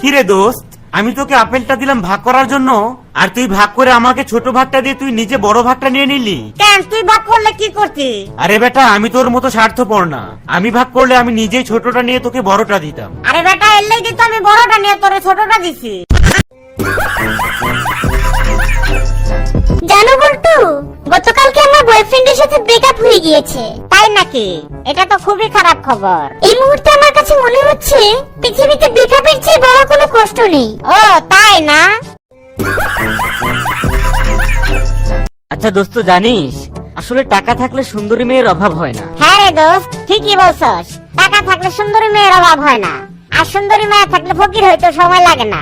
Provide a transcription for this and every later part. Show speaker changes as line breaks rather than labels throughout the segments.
কিরে দোস্ত, আমি তোকে আপেলটা দিলাম ভাগ করার জন্য, আর তুই ভাগ করে আমাকে ছোট ভাগটা দিয়ে তুই নিজে বড় ভাগটা নিয়ে নিলি
কেন? তুই ভাগ করলে কি করতি?
আরে বেটা, আমি তোর মতো স্বার্থপর না। আমি ভাগ করলে আমি নিজেই ছোটটা নিয়ে তোকে বড়টা দিতাম।
আরে বেটা, এর লাগি তো আমি বড়টা নিয়ে তোরে ছোটটা দিছি।
জানো বল্টু, গতকালকে আমার বয়ফ্রেন্ডের সাথে ব্রেকআপ হয়ে গিয়েছে।
তাই নাকি? এটা তো খুবই খারাপ খবর।
এই মুহূর্তে আমার কাছে মনে হচ্ছে পৃথিবীতে ব্রেকআপের চেয়ে বড় কোনো কষ্ট নেই।
ও তাই না?
আচ্ছা দোস্ত, জানিস আসলে টাকা থাকলে সুন্দরী মেয়ের অভাব হয় না।
হ্যাঁ রে দোস্ত, ঠিকই বলছস। টাকা থাকলে সুন্দরী মেয়ের অভাব হয় না, আর সুন্দরী মেয়ে থাকলে ফকির হইতে সময় লাগে না।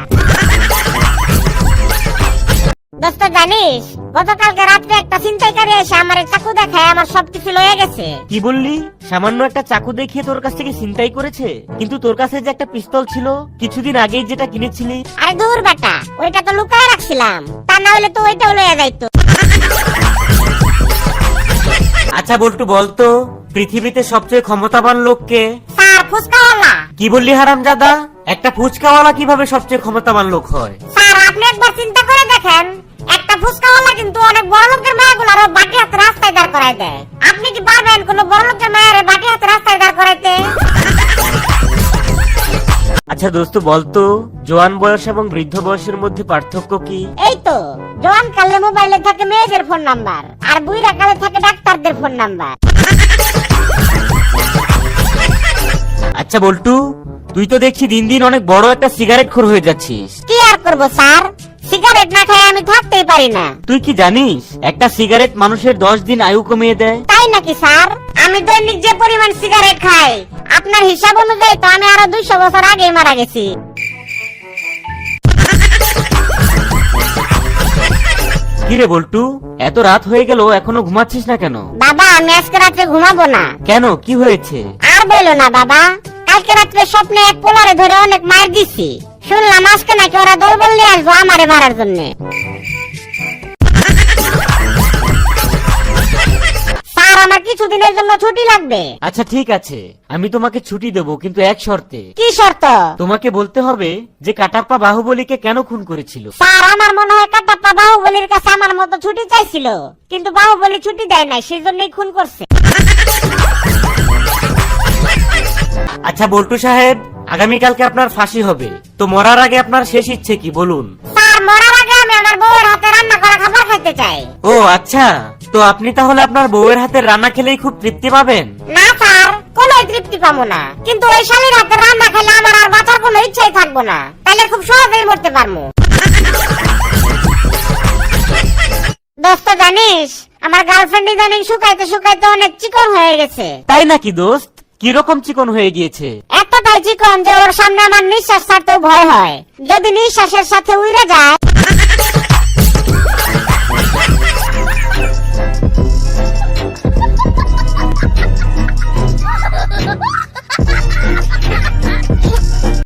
দোস্ত জানিস, গতকালকে রাত্রে একটা ছিনতাইকারী এসে আমার চাকু দেখায় আমার সবকিছু লয়ে গেছে।
কি বললি? সামান্য একটা চাকু দেখিয়ে তোর কাছ থেকে ছিনতাই করেছে? কিন্তু তোর কাছে যে একটা পিস্তল ছিল কিছুদিন আগেই যেটা কিনেছিলি।
আরে দূর বেটা, ওইটা তো লুকায় রাখছিলাম, তা না হলে তো ওইটাও লয়ে যাইতো।
আচ্ছা বল্টু, বলতো পৃথিবীতে সবচেয়ে ক্ষমতাবান লোককে?
স্যার, ফুচকাওয়ালা।
কি বললি হারামজাদা? একটা ফুচকাওয়ালা কিভাবে সবচেয়ে ক্ষমতাবান লোক হয়?
স্যার, আপনি একবার চিন্তা করে দেখেন, একটা ফুচকাওয়ালা কিন্তু অনেক বড় লোকের মেয়েগুলারও বাটি হাতে রাস্তায় দাঁড় করায় দেয়। আপনি কি পারবেন কোন বড় লোকের মেয়ের বাটি হাতে রাস্তায় দাঁড় করাইতে?
আচ্ছা দোস্ত, বলতো জোয়ান বয়স এবং বৃদ্ধ বয়সের মধ্যে পার্থক্য কি?
এই তো, জোয়ান কালে মোবাইলে থাকে মেয়েদের ফোন নাম্বার, আর বুইড়া কালে থাকে ডাক্তারদের ফোন নাম্বার।
আচ্ছা বল্টু, তুই তো দেখছি দিন দিন অনেক বড় একটা সিগারেট খোর হয়ে যাচ্ছিস।
কি আর করবো স্যার, সিগারেট না খাই আমি থাকতেই পারি না।
তুই কি জানিস একটা সিগারেট মানুষের 10 দিন আয়ু কমিয়ে দেয়?
তাই নাকি স্যার? আমি দৈনিক যে পরিমাণ সিগারেট খাই, আপনার হিসাব অনুযায়ী তো আমি আরো 200 বছর আগেই মারা গেছি।
কিরে বল্টু, এত রাত হয়ে গেল এখনো ঘুমাচ্ছিস না কেন?
বাবা, আমি আজকে রাত্রে ঘুমাবো না।
কেন, কি হয়েছে?
আর বলো না বাবা, কালকে রাত্রে স্বপ্নে এক পোলারে ধরে অনেক মার দিছি। শুনলাম আজকে নাকি ওরা দলবল নিয়ে আসবো আমারে মারার জন্য। স্যার, আমার কিছুদিনের জন্য ছুটি লাগবে।
আচ্ছা ঠিক আছে, আমি তোমাকে ছুটি দেবো, কিন্তু এক শর্তে।
কি শর্ত?
তোমাকে বলতে হবে যে কাটাপ্পা বাহুবলীকে কেন খুন করেছিল।
স্যার, আমার মনে হয় কাটাপ্পা বাহুবলীর কাছে আমার মতো ছুটি চাইছিল, কিন্তু বাহুবলী ছুটি দেয় নাই, সেই জন্যই খুন করছে।
আচ্ছা বল্টু সাহেব, আগামীকালকে আপনার ফাঁসি হবে, তো মরার আগে আপনার শেষ ইচ্ছে কি বলুন?
স্যার, মরার আগে আমি আমার বউয়ের হাতে রান্না করা খাবার খেতে চাই।
ও আচ্ছা, তো আপনি তাহলে আপনার বউয়ের হাতের রান্না খেলেই খুব তৃপ্তি পাবেন?
না স্যার, কোনো তৃপ্তি পাবো না, কিন্তু ওই শালীর হাতে রান্না খেলে আমার আর বাঁচার কোনো ইচ্ছাই থাকবো না, তাহলে খুব সহজেই মরতে পারবো। দোস্ত জানিস, আমার গার্লফ্রেন্ড ইদানিং শুকাইতে শুকাইতে অনেক চিকন হয়ে গেছে।
তাই নাকি দোস্ত? কিরকম চিকন হয়ে গিয়েছে?
এতটাই চিকন যে ওর সামনে আমার নিঃশ্বাস ছাড়তেও ভয় হয়। যদি নিঃশ্বাসের সাথে উড়ে যায়